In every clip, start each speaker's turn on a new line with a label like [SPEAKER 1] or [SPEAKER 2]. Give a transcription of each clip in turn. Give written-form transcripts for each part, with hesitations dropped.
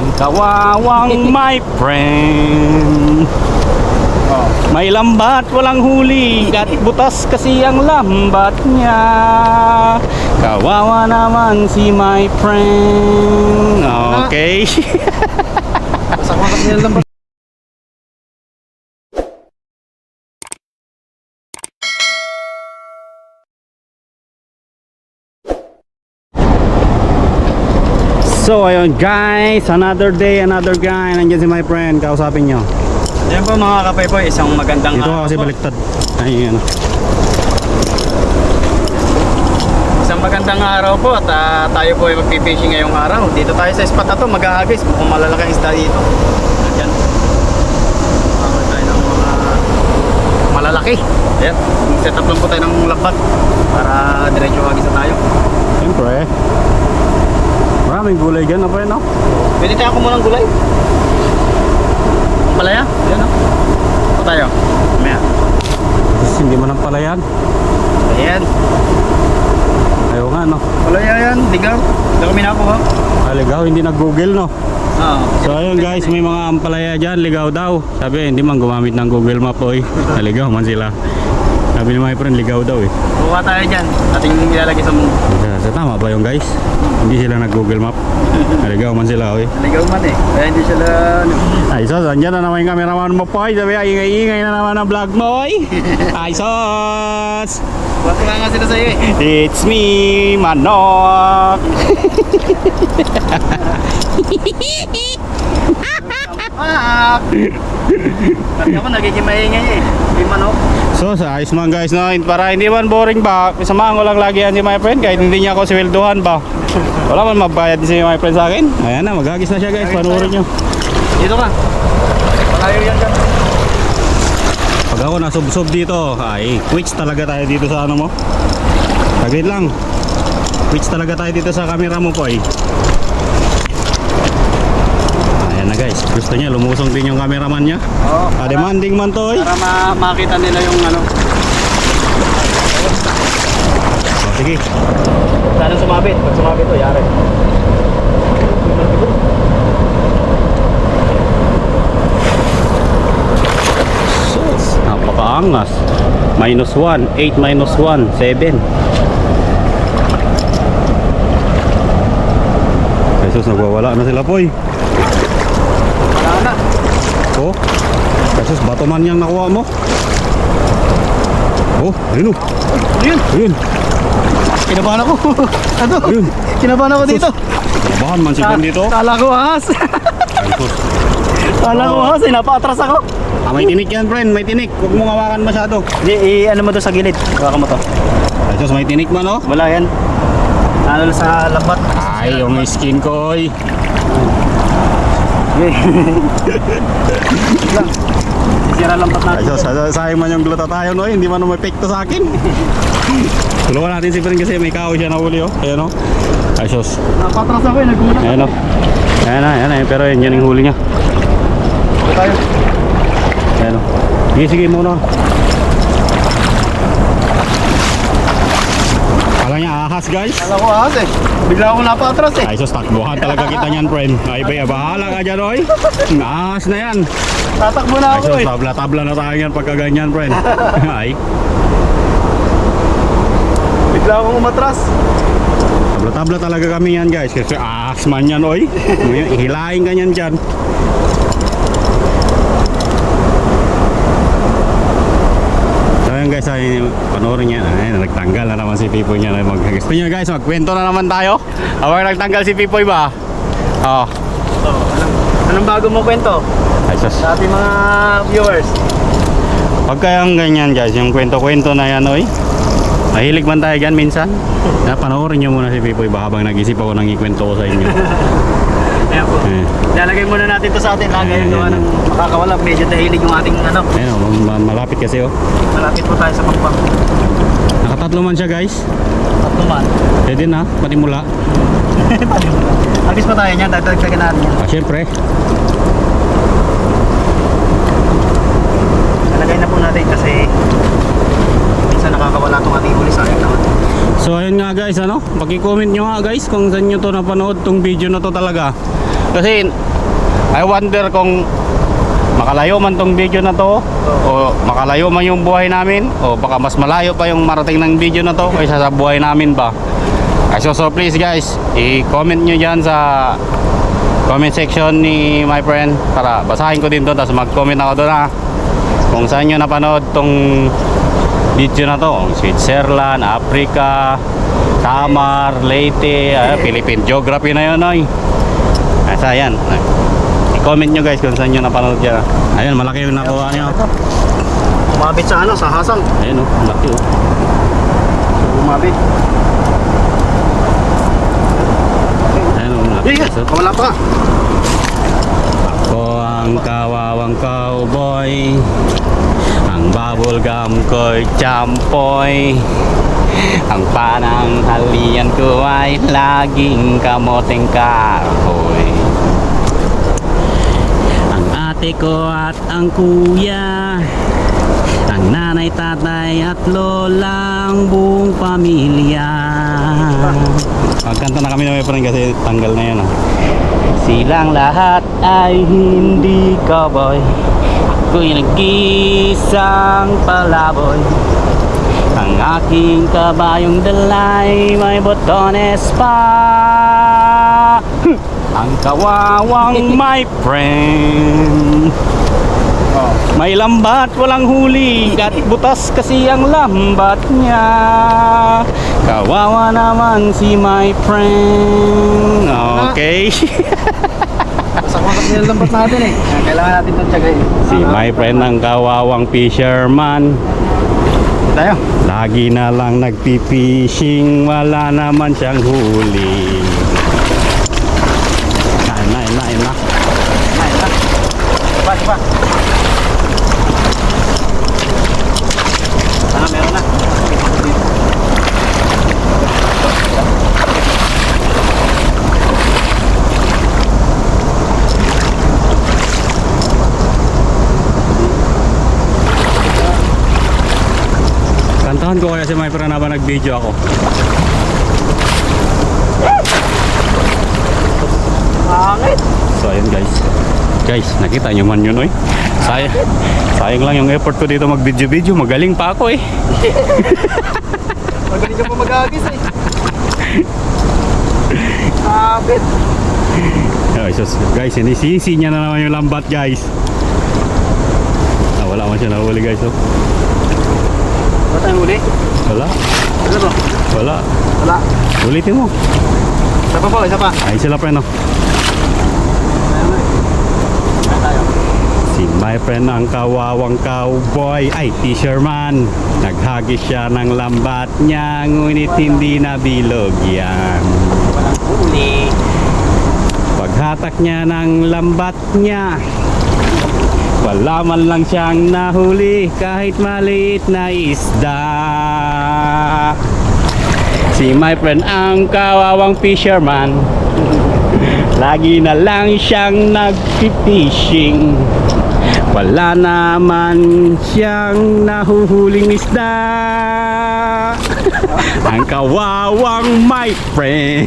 [SPEAKER 1] Ang kawawang my friend. May lambat, walang huli, at butas kasi ang lambat niya. Kawawa naman si my friend. Okay.
[SPEAKER 2] Masak-masak nila lang ba?
[SPEAKER 1] So ayun guys, another day, another guy. Nandiyan si my friend, kausapin nyo.
[SPEAKER 2] Yan po mga kapayboy, isang magandang
[SPEAKER 1] Ito
[SPEAKER 2] araw
[SPEAKER 1] kasi
[SPEAKER 2] po.
[SPEAKER 1] baliktad. Ayun.
[SPEAKER 2] Isang magandang araw po at tayo po ay magpipishing ngayong araw. Dito tayo sa spot na to, mag-aagis. Mukhang malalaking isda dito. Ayan. Makakal tayo ng mga malalaki. Ayan. Set up lang po tayo ng lambat para diretso agis na tayo.
[SPEAKER 1] Siyempre. Maraming gulay dyan, apa yun, no?
[SPEAKER 2] Pwede tayo kumuha ng gulay. Ang palaya. Ayan o. Ito tayo. Mamaya.
[SPEAKER 1] Kasi hindi man ang palayan.
[SPEAKER 2] Ayan.
[SPEAKER 1] Ayaw nga, no?
[SPEAKER 2] Palaya yan. Ligaw. Hindi kami nakuha.
[SPEAKER 1] Ligaw, hindi nag-google, no?
[SPEAKER 2] Oo.
[SPEAKER 1] So ayun guys, may mga ampalaya dyan, ligaw daw. Sabi, hindi man gumamit ng Google Map, oy. Naligaw man sila. Sabi ni my friend, ligaw daw, eh.
[SPEAKER 2] Kuha tayo dyan. Ating ilalagay sa mundo.
[SPEAKER 1] Sa tama ba yung guys? Hindi sila nag-Google Map. Naligaw man sila, oy.
[SPEAKER 2] Ligaw man eh. Kaya hindi sila
[SPEAKER 1] Ay sos, andyan na naman yung cameraman mo po. Sabi, ingay-ingay na naman ang vlog mo, oy. Ay sos!
[SPEAKER 2] Ba't nga sila sa'yo eh?
[SPEAKER 1] It's me, Manok.
[SPEAKER 2] Ah! Ba't ako nagiging maingay eh? Hindi manok.
[SPEAKER 1] So, sa ayos man guys, no? Para hindi man boring ba, samahan ko lang lagi yan si my friend kahit hindi niya ako siwelduhan ba. Wala man magbayad si my friend sa akin. Ayan na, maghagis na siya guys, panuorin nyo.
[SPEAKER 2] Dito ka. Malayo yan dyan.
[SPEAKER 1] Pag ako nasubsob dito, ay, quits talaga tayo dito sa ano mo. Saglit lang. Quits talaga tayo dito sa camera mo po, eh. Ayan na guys, gusto niya, lumusong din yung cameraman niya.
[SPEAKER 2] Oo.
[SPEAKER 1] Demanding man to, eh.
[SPEAKER 2] Para makita nila yung ano.
[SPEAKER 1] O, sige.
[SPEAKER 2] Sana sumabit. Pag sumabit to, yari.
[SPEAKER 1] Napakaangas. -1, 8 minus 1, 7. Jesus, nagwawala na sila poy.
[SPEAKER 2] Wala na.
[SPEAKER 1] Oh, Jesus, bato man yung nakuha mo. Oh, ayun o.
[SPEAKER 2] Ayun.
[SPEAKER 1] Ayun,
[SPEAKER 2] Kinabahan ako. Ano?
[SPEAKER 1] ayun.
[SPEAKER 2] Kinabahan ako dito.
[SPEAKER 1] Labahan man si Ben dito.
[SPEAKER 2] Kala ko ahas.
[SPEAKER 1] Jesus.
[SPEAKER 2] Kala ko ahas eh. Napaatras ako.
[SPEAKER 1] May tinik yan, friend. May tinik. Huwag mong hawakan masyado.
[SPEAKER 2] Ano mo to sa gilid? Hawakan mo to.
[SPEAKER 1] Jesus, may tinik man, oh.
[SPEAKER 2] Wala yan. Ano sa lambat?
[SPEAKER 1] Ay, yung skin ko, oy.
[SPEAKER 2] Lang. Sisira lambat natin.
[SPEAKER 1] Ay, sus, sayang man yung glutathione, no? Hindi man umepekto sa akin. Tulungan natin si friend kasi may kahoy siya na uli, oh. Ayan, oh. Ay, sus.
[SPEAKER 2] Napatras ako eh. Nagulat.
[SPEAKER 1] Ayan, oh. Ayan, ayan. Pero yan yung huli niya.
[SPEAKER 2] Ito tayo.
[SPEAKER 1] Ayan, oh. Sige, sige muna. Kala niya ahas, guys.
[SPEAKER 2] Kala ko ahas eh. Bigla akong napatras eh.
[SPEAKER 1] Ay, sus, takbuhan talaga kita niyan, friend. Ay, bahala ka dyan, oy. Ahas na yan.
[SPEAKER 2] Tatakbo na
[SPEAKER 1] Ay,
[SPEAKER 2] ako
[SPEAKER 1] sus,
[SPEAKER 2] eh.
[SPEAKER 1] tabla-tabla na tayo yan pagka ganyan, friend. Ay,
[SPEAKER 2] Bigla akong umatras.
[SPEAKER 1] tabla-tabla talaga kami yan, guys. Kasi ahas man yan, oy. Hilahin ka niyan dyan. So yun guys, ay panoorin niya. Ay, nagtanggal na naman si Pipoy niya na gusto niya guys, magkwento na naman tayo. Habang nagtanggal si Pipoy ba? Oh.
[SPEAKER 2] Anong bago mo kwento?
[SPEAKER 1] Ay sus.
[SPEAKER 2] Sa ating mga viewers.
[SPEAKER 1] Pagka yung ganyan guys, yung kwento-kwento na yan, oy. Mahilig man tayo dyan minsan. Na, panoorin niyo muna si Pipoy ba habang nag-isip ako ng ikwento ko sa inyo.
[SPEAKER 2] Ayan po.
[SPEAKER 1] Eh.
[SPEAKER 2] Lalagay muna natin to sa atin. Lagay yung gawa ng makakawala. Medyo nahilig yung ating ano.
[SPEAKER 1] Ayun, oh, malapit kasi oh.
[SPEAKER 2] Malapit po tayo sa pagpang.
[SPEAKER 1] Nakatatlo man siya guys.
[SPEAKER 2] Tatlo man.
[SPEAKER 1] Pwede na, pati mula.
[SPEAKER 2] Agis pa tayo niyan. Dagdagan natin yan.
[SPEAKER 1] Syempre.
[SPEAKER 2] Lalagay na po natin kasi minsan nakakawala itong ating huli sa akin naman.
[SPEAKER 1] So ayun nga guys, ano, paki-comment nyo nga guys kung saan nyo to napanood tong video na to talaga. Kasi I wonder kung makalayo man tong video na to o makalayo man yung buhay namin o baka mas malayo pa yung marating ng video na to kaysa sa buhay namin ba. So please guys, i-comment nyo dyan sa comment section ni my friend para basahin ko din doon, tapos mag-comment ako doon kung saan nyo napanood tong video na to. Switzerland, Africa, Samar, Leyte, Philippine Geography na yun oy. Asa yan, i-comment nyo guys kung saan nyo napanood dyan. Ayun, malaki yung nakuha nyo.
[SPEAKER 2] Umabit sa ano, sa hasang.
[SPEAKER 1] Ayun malaki
[SPEAKER 2] Umabit. Wala pa.
[SPEAKER 1] Ako ang kawawang cowboy, ang bubblegum ko'y champoy, ang pananghalian ko ay laging kamoteng kahoy. Ang ate ko at ang kuya, ang nanay, tatay at lolang buong pamilya. Magkanta na kami na may friend kasi tanggal na yun Silang lahat ay hindi cowboy, ako'y nag-isang palaboy. Ang aking kabayong dalay may botones pa. Ang kawawang my friend, may lambat walang huli at butas kasi ang lambat niya. Kawawa naman si my friend. Okay.
[SPEAKER 2] Masak-masak nila lambat natin eh. Kailangan natin itong tiyagayin.
[SPEAKER 1] Si my friend ang kawawang fisherman,
[SPEAKER 2] Tayo.
[SPEAKER 1] lagi na lang nagpipishing, wala naman siyang huli. Ayun na.
[SPEAKER 2] Diba? Meron na.
[SPEAKER 1] Kantahan ko kaya si my friend habang nag-video ako.
[SPEAKER 2] Angit.
[SPEAKER 1] So ayun guys, nakita nyo man yun oy. Sayang lang yung effort ko dito mag-video. Magaling pa ako eh.
[SPEAKER 2] Magaling ka pa mag-agis eh. Abit.
[SPEAKER 1] Guys, sinisisi niya na naman yung lambat guys. Wala man siya nahuli guys oh.
[SPEAKER 2] Wala tayong huli?
[SPEAKER 1] Wala.
[SPEAKER 2] Ano ba?
[SPEAKER 1] Wala. Ulitin mo.
[SPEAKER 2] Isa pa po, isa pa.
[SPEAKER 1] Ay sila pre no. Si my friend ang kawawang cowboy ay fisherman. Naghagis siya ng lambat niya, ngunit hindi nabilog yan.
[SPEAKER 2] Walang huli.
[SPEAKER 1] Paghatak niya ng lambat niya, wala man lang siyang nahuli kahit maliit na isda. Si my friend ang kawawang fisherman, lagi na lang siyang nag-fishing, wala naman siyang nahuhuling isda. Ang kawawang my friend,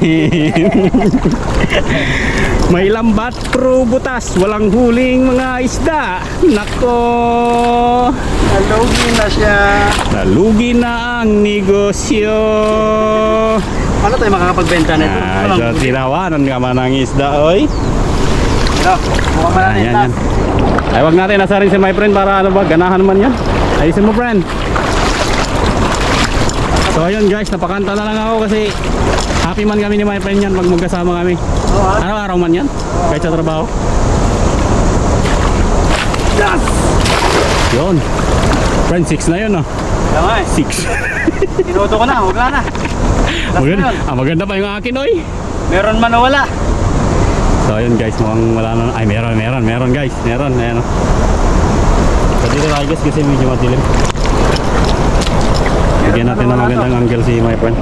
[SPEAKER 1] may lambat pero butas, walang huling mga isda. Nako,
[SPEAKER 2] Nalugi na siya.
[SPEAKER 1] nalugi na ang negosyo.
[SPEAKER 2] Paano tayo makakapagbenta nito?
[SPEAKER 1] So tinawanan ka man ng isda oy.
[SPEAKER 2] Ito, mukhang malalim
[SPEAKER 1] Yan,
[SPEAKER 2] na.
[SPEAKER 1] yan. Ay wag natin nasarin si my friend para ano ba, ganahan man yan. Ayusin mo friend. So ayun guys, napakanta na lang ako kasi happy man kami ni my friend yan pag magkasama kami. Araw-araw man yan, kahit sa trabaho.
[SPEAKER 2] Yes!
[SPEAKER 1] Yun. Friend, 6 na yun oh.
[SPEAKER 2] Tama eh.
[SPEAKER 1] 6.
[SPEAKER 2] Tinuto ko na, wala na.
[SPEAKER 1] Maganda, maganda pa yung akin oy.
[SPEAKER 2] Meron man o wala.
[SPEAKER 1] So ayun guys, mukhang wala na. Ay meron guys. Meron, ayan oh. So dito tayo guys kasi medyo madilim. Bigyan natin ng magandang angle si my friend.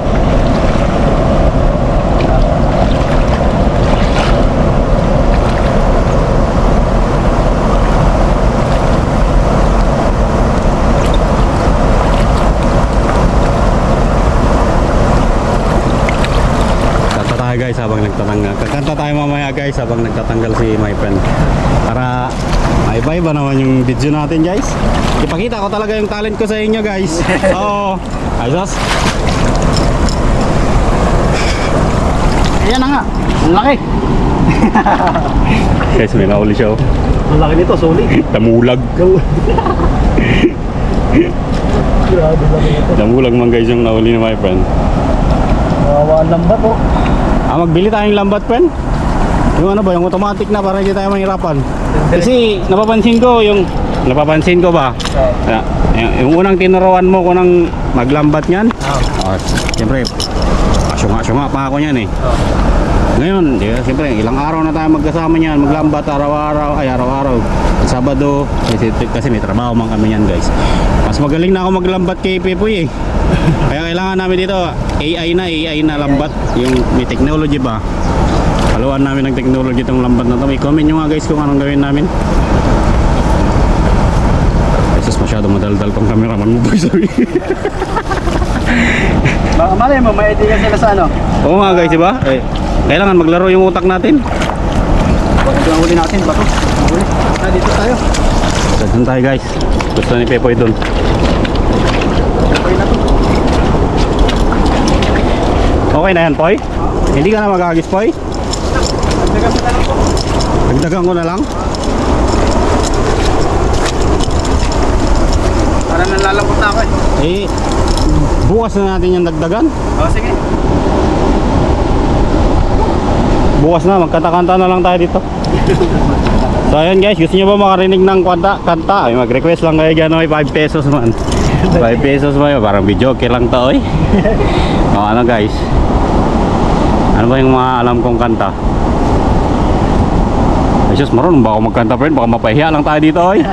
[SPEAKER 1] Tata tayo guys habang habang nagtatanggal. Kakanta tayo mamaya guys habang nagtatanggal si my friend. Para maiba-iba naman yung video natin guys. Ipakita ko talaga yung talent ko sa inyo guys. Oo. Ayos.
[SPEAKER 2] Ayan na nga. Ang laki.
[SPEAKER 1] Guys, may nahuli siya oh.
[SPEAKER 2] Ang laki nito, solid.
[SPEAKER 1] Damulag.
[SPEAKER 2] Grabe laki nito.
[SPEAKER 1] Damulag man guys yung nahuli ni my friend.
[SPEAKER 2] Kawawa ang lambat oh.
[SPEAKER 1] Magbili tayong lambat friend. Yung ano ba, yung automatic na para hindi tayo mahirapan. Kasi napapansin ko ba? Yung unang tinuruan mo ko ng maglambat niyan. Siyempre, asyunga pa ako niyan eh. Ngayon, siyempre, ilang araw na tayo magkasama niyan, maglambat araw-araw. Sabado, kasi may trabaho man kami niyan guys. Mas magaling na ako maglambat kay Pepoy eh. Kaya kailangan namin dito, AI na lambat. Yung may technology ba? Haluan namin ng technology itong lambat na to. May comment nyo nga guys kung anong gawin namin. Jesus, masyado madaldal tong cameraman mo boy, sorry.
[SPEAKER 2] Baka malay mo, may idea sila sa ano?
[SPEAKER 1] Oo nga guys, diba? Kailangan maglaro yung utak natin.
[SPEAKER 2] Ito ang huli natin, bato. Huli. Dito tayo.
[SPEAKER 1] Saan tayo guys? Gusto ni Pepoy doon.
[SPEAKER 2] Okay na to.
[SPEAKER 1] Okay na yan, Poy? Hindi ka na magagis, Poy?
[SPEAKER 2] Dagdagan mo na lang po.
[SPEAKER 1] Dagdagan ko na lang?
[SPEAKER 2] Para nalalapot na ako eh.
[SPEAKER 1] Bukas na natin yung dagdagan.
[SPEAKER 2] Sige.
[SPEAKER 1] Bukas na, magkanta-kanta na lang tayo dito. So ayun guys, gusto nyo ba makarinig ng kanta? Ay, mag-request lang kayo dyan, may 5 pesos man. 5 pesos man yun, parang video okay lang to oy. O ano guys, ano ba yung mga alam kong kanta? Ay sus, marunong ba ako magkanta friend? Baka mapahiya lang tayo dito oy.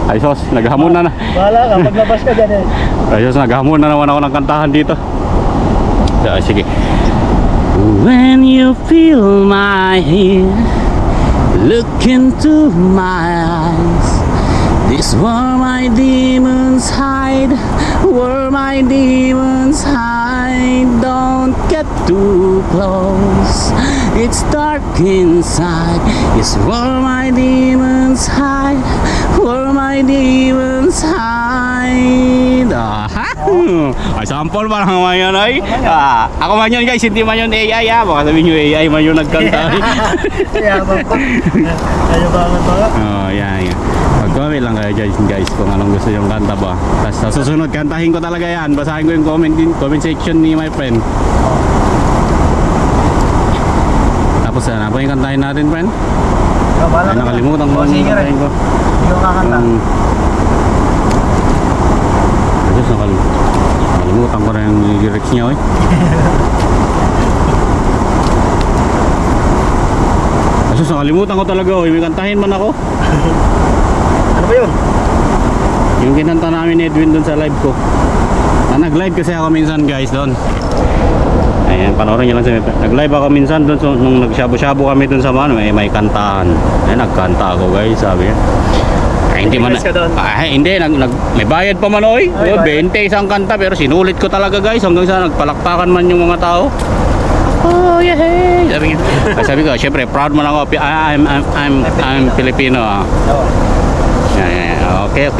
[SPEAKER 1] Ay sus, naghamon na.
[SPEAKER 2] Bahala ka, maglabas ka dyan eh.
[SPEAKER 1] Ay sus, naghamon na naman ako ng kantahan dito. So, sige. When you feel my hand, look into my eyes. This where my demons hide, where my demons hide. Don't get too close, it's dark inside. It's where my demons hide, where my demons hide. Ay, sample pa lang naman yun ay. Ako man yun guys, hindi man yun AI ha. Baka sabihin nyo AI man yun nagkanta.
[SPEAKER 2] Kaya ba pa? Kaya ba pa?
[SPEAKER 1] Oh, yan. Mag-comment lang kayo guys kung anong gusto yung kanta ba. Tapos sa susunod kantahin ko talaga yan. Basahin ko yung comment section ni my friend. Tapos ano pa yung kantahin natin friend? Ay, nakalimutan ko yung kantahin ko.
[SPEAKER 2] Hindi ko kakanta.
[SPEAKER 1] Nakalimutan ko na yung lyrics niya oy. Asus, nakalimutan ko talaga oy. May kantahin man ako.
[SPEAKER 2] Ano ba yun?
[SPEAKER 1] Yung kinanta namin ni Edwin doon sa live ko. Nag-live kasi ako minsan guys doon. Ayan, panoorin nyo lang sa nag-live ako minsan doon so, nung nagsyabo-syabo kami doon sa ano, may kantahan. Ayan, nagkanta ako guys, sabi niya. Ay, hindi man hindi may bayad pa man oy. 20 isang kanta pero sinulit ko talaga guys hanggang sa nagpalakpakan man yung mga tao. Oh yeah. Sabi ko, syempre proud man ako. I'm Filipino. Yeah. Okay.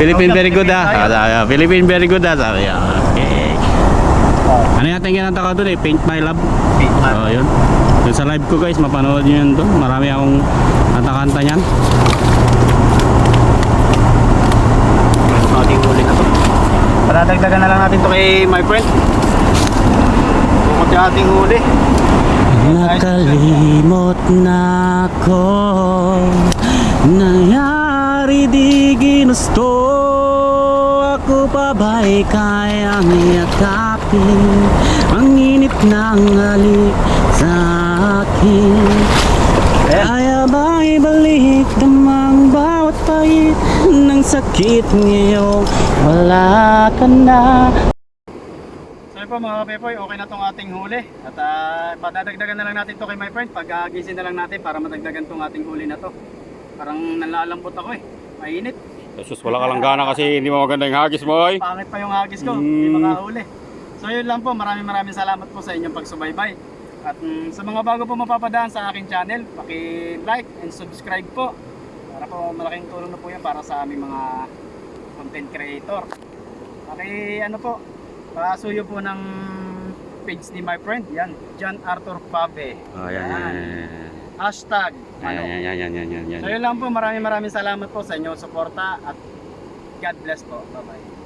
[SPEAKER 1] Philippine very good ah. Philippine very good ah. Sabi niya. Okay. Ano yung kinanta ko doon eh? Paint My Love. Oh, yun. Doon sa live ko guys, mapanood nyo yun doon. Marami akong kanta-kanta niyan.
[SPEAKER 2] Ating huli na to. Paradagdagan na lang natin to kay my friend. Bukod yung ating huli.
[SPEAKER 1] Nakalimot na ko, nangyari di ginusto. Ako pa ba'y kayang yakapin ang init ng halik sa akin? Kaya ba ibalik damang bawat pahit ng sakit ngayong wala ka na?
[SPEAKER 2] So yun po mga kapepoy, okay na tong ating huli. At padadagdagan na lang natin to kay my friend. Pag-agisin na lang natin para madagdagan tong ating huli na to. Parang nalalambot ako eh. Mainit.
[SPEAKER 1] Jesus, wala ka lang gana kasi hindi mo maganda yung hagis mo ay.
[SPEAKER 2] Pangit pa yung hagis ko, hindi makahuli. So yun lang po, maraming salamat po sa inyong pagsubaybay. At sa mga bago po mapapadaan sa aking channel, paki-like and subscribe po. Para po malaking tulong na po yan para sa aming mga content creator. Ano po, pasuyo po ng page ni my friend, yan, John Arthur Pave.
[SPEAKER 1] Oh, yan.
[SPEAKER 2] Hashtag, ano.
[SPEAKER 1] Yan.
[SPEAKER 2] So yun lang po, maraming salamat po sa inyong suporta at God bless po. Bye-bye.